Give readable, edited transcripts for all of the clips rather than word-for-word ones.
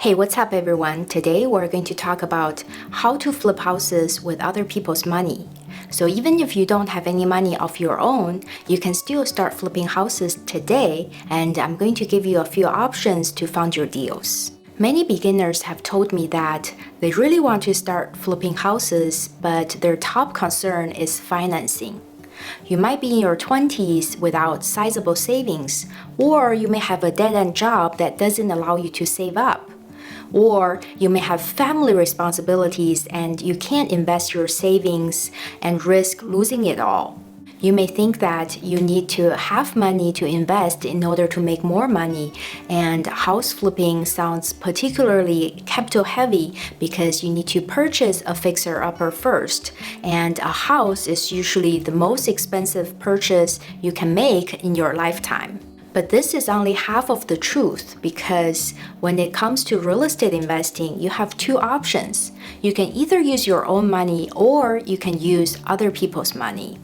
Hey, what's up everyone? Today we're going to talk about how to flip houses with other people's money. So even if you don't have any money of your own, you can still start flipping houses today, and I'm going to give you a few options to fund your deals. Many beginners have told me that they really want to start flipping houses, but their top concern is financing. You might be in your 20s without sizable savings, or you may have a dead-end job that doesn't allow you to save up. Or you may have family responsibilities and you can't invest your savings and risk losing it all. You may think that you need to have money to invest in order to make more money, and house flipping sounds particularly capital heavy because you need to purchase a fixer-upper first, and a house is usually the most expensive purchase you can make in your lifetime. But this is only half of the truth, because when it comes to real estate investing, you have two options. You can either use your own money or you can use other people's money.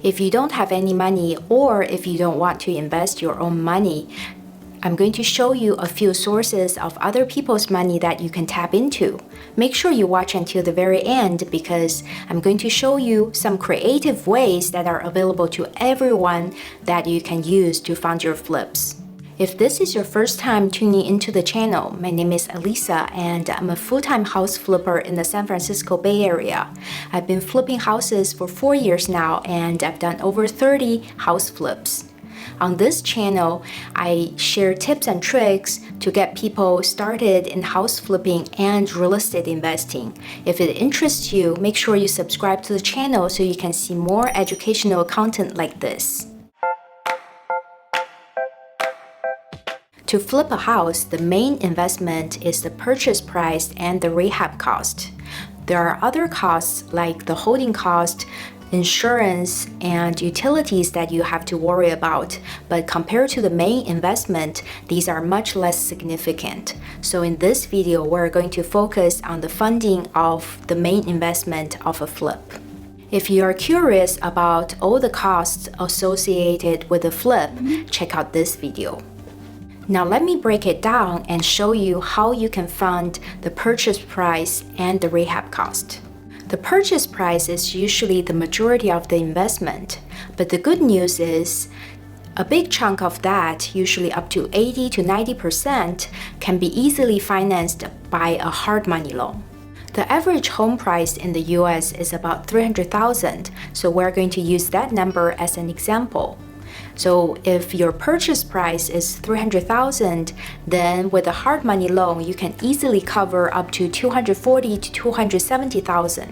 If you don't have any money, or if you don't want to invest your own money, I'm going to show you a few sources of other people's money that you can tap into. Make sure you watch until the very end, because I'm going to show you some creative ways that are available to everyone that you can use to fund your flips. If this is your first time tuning into the channel, my name is Elisa and I'm a full-time house flipper in the San Francisco Bay Area. I've been flipping houses for 4 years now, and I've done over 30 house flips. On this channel, I share tips and tricks to get people started in house flipping and real estate investing. If it interests you, make sure you subscribe to the channel so you can see more educational content like this. To flip a house, the main investment is the purchase price and the rehab cost. There are other costs like the holding cost, insurance, and utilities that you have to worry about, but compared to the main investment, these are much less significant. So in this video, we're going to focus on the funding of the main investment of a flip. If you are curious about all the costs associated with a flip, check out this video. Now let me break it down and show you how you can fund the purchase price and the rehab cost. The purchase price is usually the majority of the investment, but the good news is a big chunk of that, usually up to 80 to 90%, can be easily financed by a hard money loan. The average home price in the US is about $300,000, so we're going to use that number as an example. So if your purchase price is $300,000, then with a hard money loan, you can easily cover up to $240,000 to $270,000.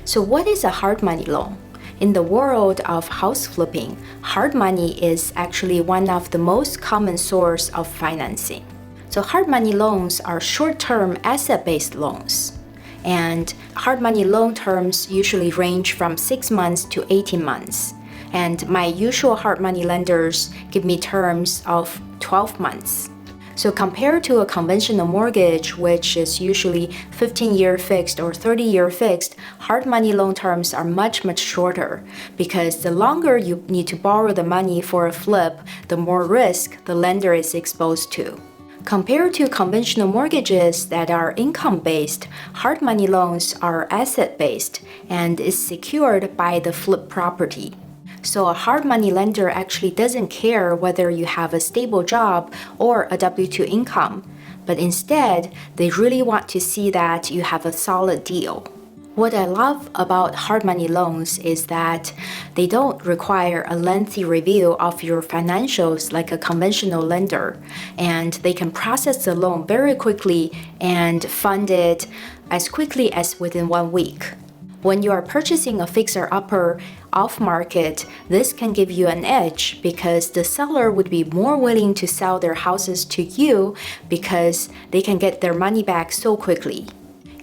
So what is a hard money loan? In the world of house flipping, hard money is actually one of the most common source of financing. So hard money loans are short-term asset-based loans. And hard money loan terms usually range from 6 months to 18 months. And my usual hard money lenders give me terms of 12 months. So compared to a conventional mortgage, which is usually 15-year fixed or 30-year fixed, hard money loan terms are much shorter, because the longer you need to borrow the money for a flip, the more risk the lender is exposed to. Compared to conventional mortgages that are income-based, hard money loans are asset-based and is secured by the flip property. So a hard money lender actually doesn't care whether you have a stable job or a W-2 income, but instead, they really want to see that you have a solid deal. What I love about hard money loans is that they don't require a lengthy review of your financials like a conventional lender, and they can process the loan very quickly and fund it as quickly as within 1 week. When you are purchasing a fixer-upper off-market, this can give you an edge because the seller would be more willing to sell their houses to you because they can get their money back so quickly.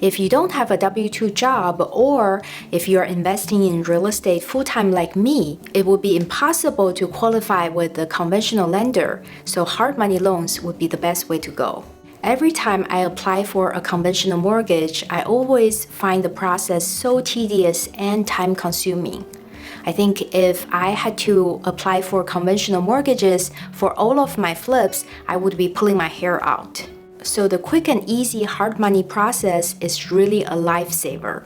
If you don't have a W-2 job, or if you're investing in real estate full-time like me, it would be impossible to qualify with a conventional lender, so hard money loans would be the best way to go. Every time I apply for a conventional mortgage, I always find the process so tedious and time-consuming. I think if I had to apply for conventional mortgages for all of my flips, I would be pulling my hair out. So the quick and easy hard money process is really a lifesaver.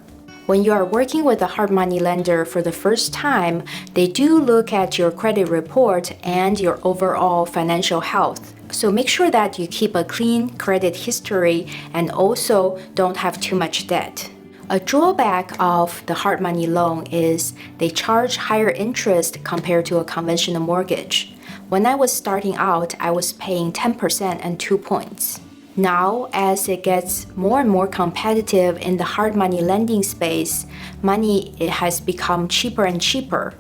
When you are working with a hard money lender for the first time, they do look at your credit report and your overall financial health. So make sure that you keep a clean credit history and also don't have too much debt. A drawback of the hard money loan is they charge higher interest compared to a conventional mortgage. When I was starting out, I was paying 10% and 2 points. Now, as it gets more and more competitive in the hard money lending space, it has become cheaper and cheaper.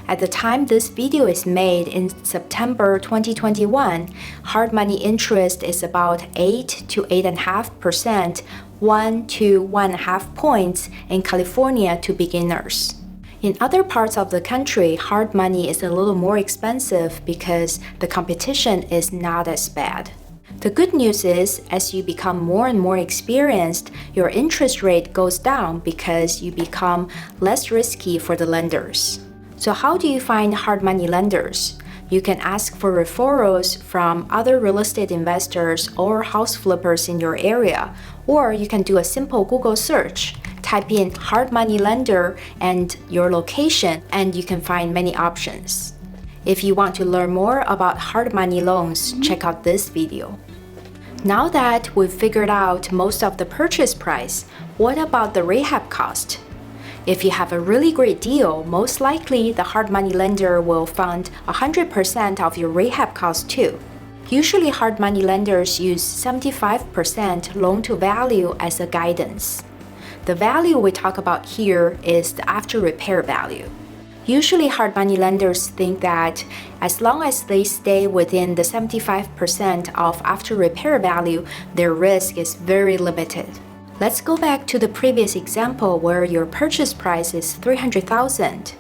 At the time this video is made in September 2021, hard money interest is about 8 to 8.5%, 1 to 1.5 points in California to beginners. In other parts of the country, hard money is a little more expensive because the competition is not as bad. The good news is, as you become more and more experienced, your interest rate goes down because you become less risky for the lenders. So how do you find hard money lenders? You can ask for referrals from other real estate investors or house flippers in your area, or you can do a simple Google search. Type in hard money lender and your location, and you can find many options. If you want to learn more about hard money loans, check out this video. Now that we've figured out most of the purchase price, what about the rehab cost? If you have a really great deal, most likely the hard money lender will fund 100% of your rehab cost too. Usually hard money lenders use 75% loan to value as a guidance. The value we talk about here is the after repair value. Usually hard money lenders think that as long as they stay within the 75% of after repair value, their risk is very limited. Let's go back to the previous example where your purchase price is $300,000.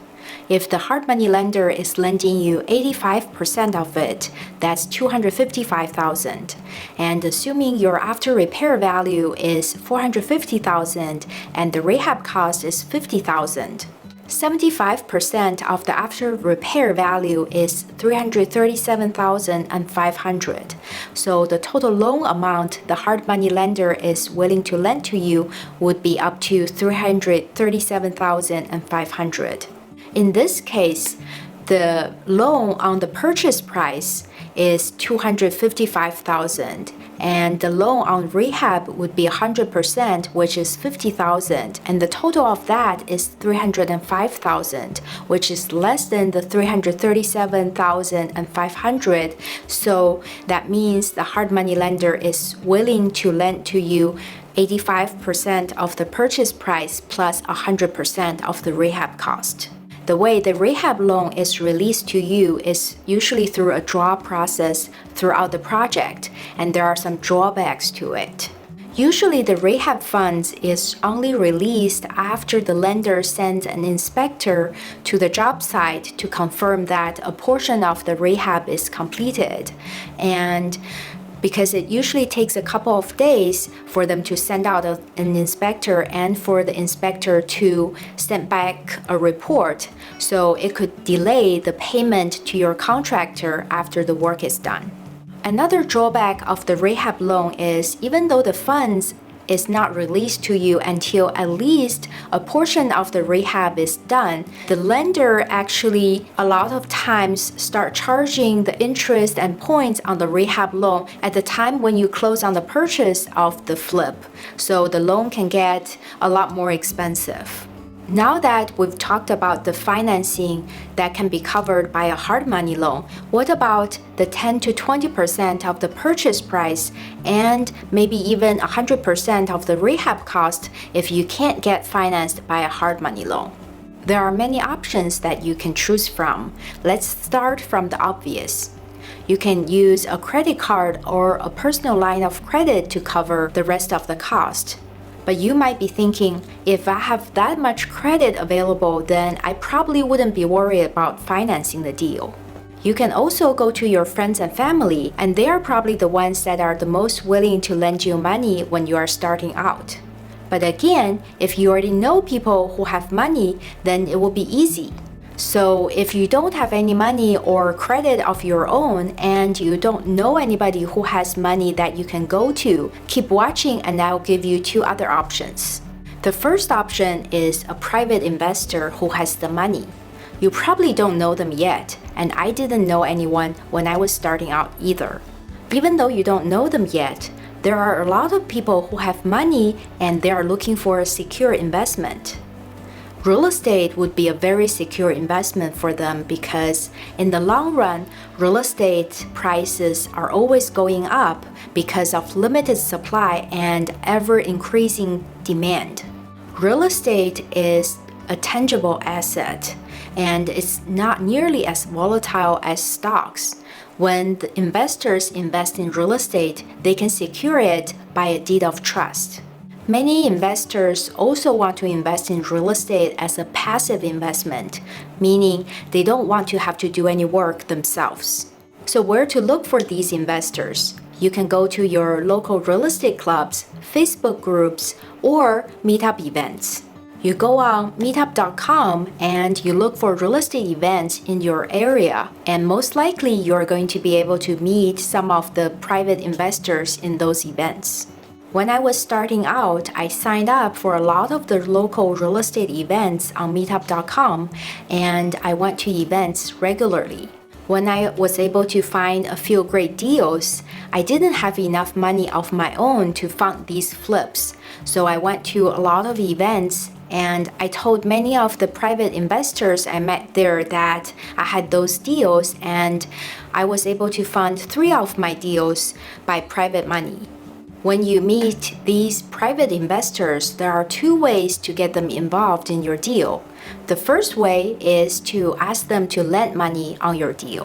If the hard money lender is lending you 85% of it, that's $255,000. And assuming your after repair value is $450,000 and the rehab cost is $50,000. 75% of the after repair value is $337,500. So the total loan amount the hard money lender is willing to lend to you would be up to $337,500. In this case, the loan on the purchase price is $255,000 and the loan on rehab would be 100%, which is $50,000, and the total of that is $305,000, which is less than the $337,500. So that means the hard money lender is willing to lend to you 85% of the purchase price plus 100% of the rehab cost. The way the rehab loan is released to you is usually through a draw process throughout the project, and there are some drawbacks to it. Usually the rehab funds is only released after the lender sends an inspector to the job site to confirm that a portion of the rehab is completed. And because it usually takes a couple of days for them to send out an inspector and for the inspector to send back a report. So it could delay the payment to your contractor after the work is done. Another drawback of the rehab loan is even though the funds is not released to you until at least a portion of the rehab is done, the lender actually a lot of times start charging the interest and points on the rehab loan at the time when you close on the purchase of the flip. So the loan can get a lot more expensive. Now that we've talked about the financing that can be covered by a hard money loan, what about the 10 to 20% of the purchase price and maybe even 100% of the rehab cost if you can't get financed by a hard money loan? There are many options that you can choose from. Let's start from the obvious. You can use a credit card or a personal line of credit to cover the rest of the cost. But you might be thinking, if I have that much credit available, then I probably wouldn't be worried about financing the deal. You can also go to your friends and family, and they are probably the ones that are the most willing to lend you money when you are starting out. But again, if you already know people who have money, then it will be easy. So if you don't have any money or credit of your own and you don't know anybody who has money that you can go to, keep watching and I'll give you two other options. The first option is a private investor who has the money. You probably don't know them yet, and I didn't know anyone when I was starting out either. Even though you don't know them yet, there are a lot of people who have money and they are looking for a secure investment. Real estate would be a very secure investment for them because in the long run, real estate prices are always going up because of limited supply and ever-increasing demand. Real estate is a tangible asset and it's not nearly as volatile as stocks. When the investors invest in real estate, they can secure it by a deed of trust. Many investors also want to invest in real estate as a passive investment, meaning they don't want to have to do any work themselves. So where to look for these investors? You can go to your local real estate clubs, Facebook groups, or meetup events. You go on meetup.com and you look for real estate events in your area, and most likely you're going to be able to meet some of the private investors in those events. When I was starting out, I signed up for a lot of the local real estate events on meetup.com and I went to events regularly. When I was able to find a few great deals, I didn't have enough money of my own to fund these flips. So I went to a lot of events and I told many of the private investors I met there that I had those deals and I was able to fund 3 of my deals by private money. When you meet these private investors, there are 2 ways to get them involved in your deal. The first way is to ask them to lend money on your deal.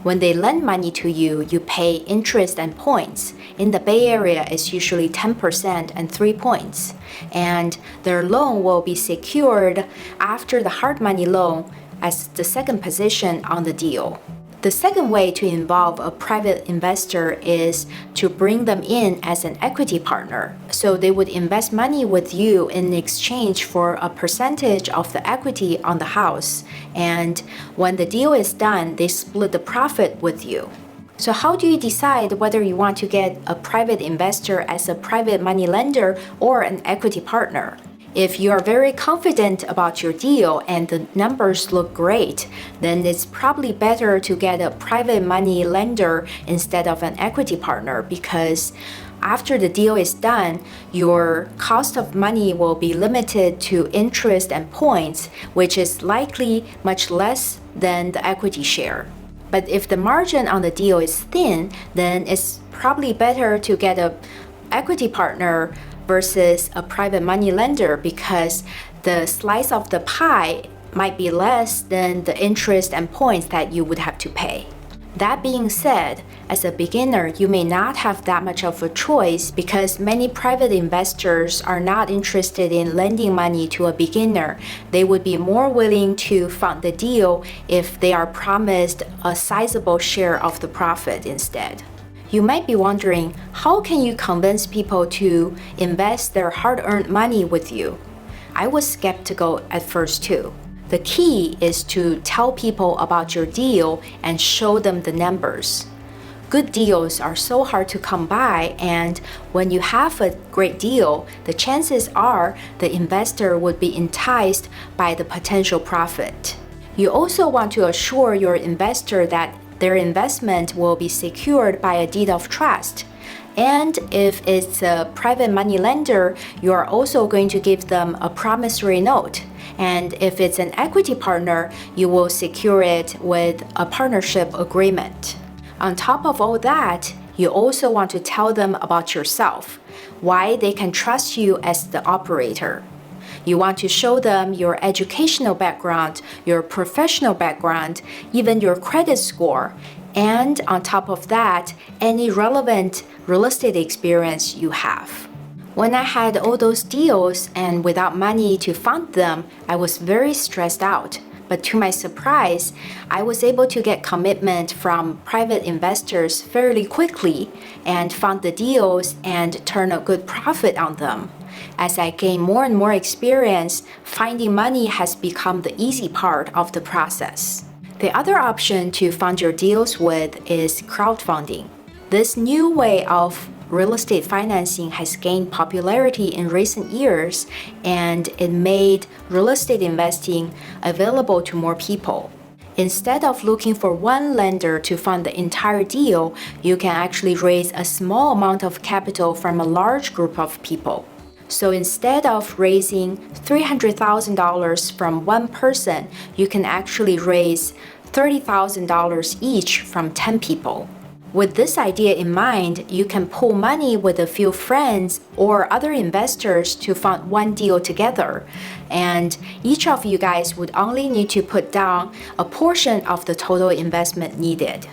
When they lend money to you, you pay interest and points. In the Bay Area, it's usually 10% and 3 points. And their loan will be secured after the hard money loan as the second position on the deal. The second way to involve a private investor is to bring them in as an equity partner. So they would invest money with you in exchange for a percentage of the equity on the house. And when the deal is done, they split the profit with you. So how do you decide whether you want to get a private investor as a private money lender or an equity partner? If you are very confident about your deal and the numbers look great, then it's probably better to get a private money lender instead of an equity partner because after the deal is done, your cost of money will be limited to interest and points, which is likely much less than the equity share. But if the margin on the deal is thin, then it's probably better to get an equity partner versus a private money lender because the slice of the pie might be less than the interest and points that you would have to pay. That being said, as a beginner, you may not have that much of a choice because many private investors are not interested in lending money to a beginner. They would be more willing to fund the deal if they are promised a sizable share of the profit instead. You might be wondering, how can you convince people to invest their hard-earned money with you? I was skeptical at first too. The key is to tell people about your deal and show them the numbers. Good deals are so hard to come by, and when you have a great deal, the chances are the investor would be enticed by the potential profit. You also want to assure your investor that their investment will be secured by a deed of trust. And if it's a private money lender, you are also going to give them a promissory note. And if it's an equity partner, you will secure it with a partnership agreement. On top of all that, you also want to tell them about yourself, why they can trust you as the operator. You want to show them your educational background, your professional background, even your credit score, and on top of that, any relevant real estate experience you have. When I had all those deals and without money to fund them, I was very stressed out But to my surprise, I was able to get commitment from private investors fairly quickly and found the deals and turn a good profit on them. As I gain more and more experience, finding money has become the easy part of the process. The other option to fund your deals with is crowdfunding. This new way of real estate financing has gained popularity in recent years, and it made real estate investing available to more people. Instead of looking for one lender to fund the entire deal, you can actually raise a small amount of capital from a large group of people. So instead of raising $300,000 from one person, you can actually raise $30,000 each from 10 people. With this idea in mind, you can pool money with a few friends or other investors to fund one deal together, and each of you guys would only need to put down a portion of the total investment needed.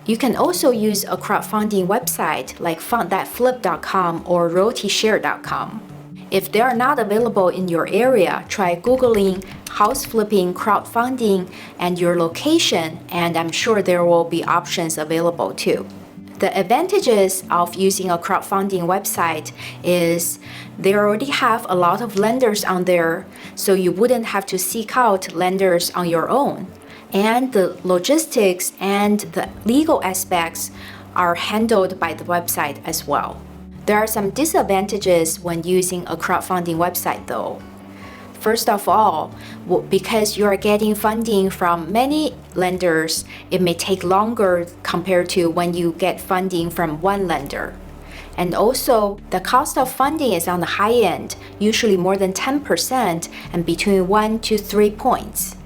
You can also use a crowdfunding website like fundthatflip.com or realtyshare.com. If they are not available in your area, try Googling house flipping crowdfunding and your location, and I'm sure there will be options available too. The advantages of using a crowdfunding website is they already have a lot of lenders on there, so you wouldn't have to seek out lenders on your own. And the logistics and the legal aspects are handled by the website as well. There are some disadvantages when using a crowdfunding website though. First of all, because you are getting funding from many lenders, it may take longer compared to when you get funding from one lender. And also, the cost of funding is on the high end, usually more than 10% and between 1 to 3 points.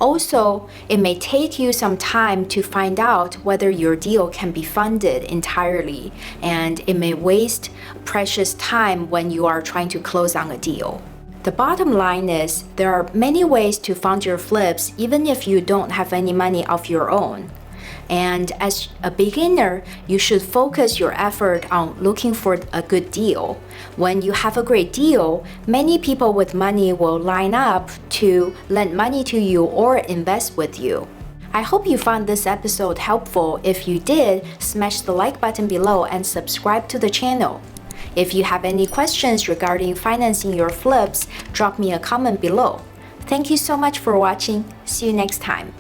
Also, it may take you some time to find out whether your deal can be funded entirely, and it may waste precious time when you are trying to close on a deal. The bottom line is there are many ways to fund your flips even if you don't have any money of your own. And as a beginner, you should focus your effort on looking for a good deal. When you have a great deal, many people with money will line up to lend money to you or invest with you. I hope you found this episode helpful. If you did, smash the like button below and subscribe to the channel. If you have any questions regarding financing your flips, drop me a comment below. Thank you so much for watching. See you next time.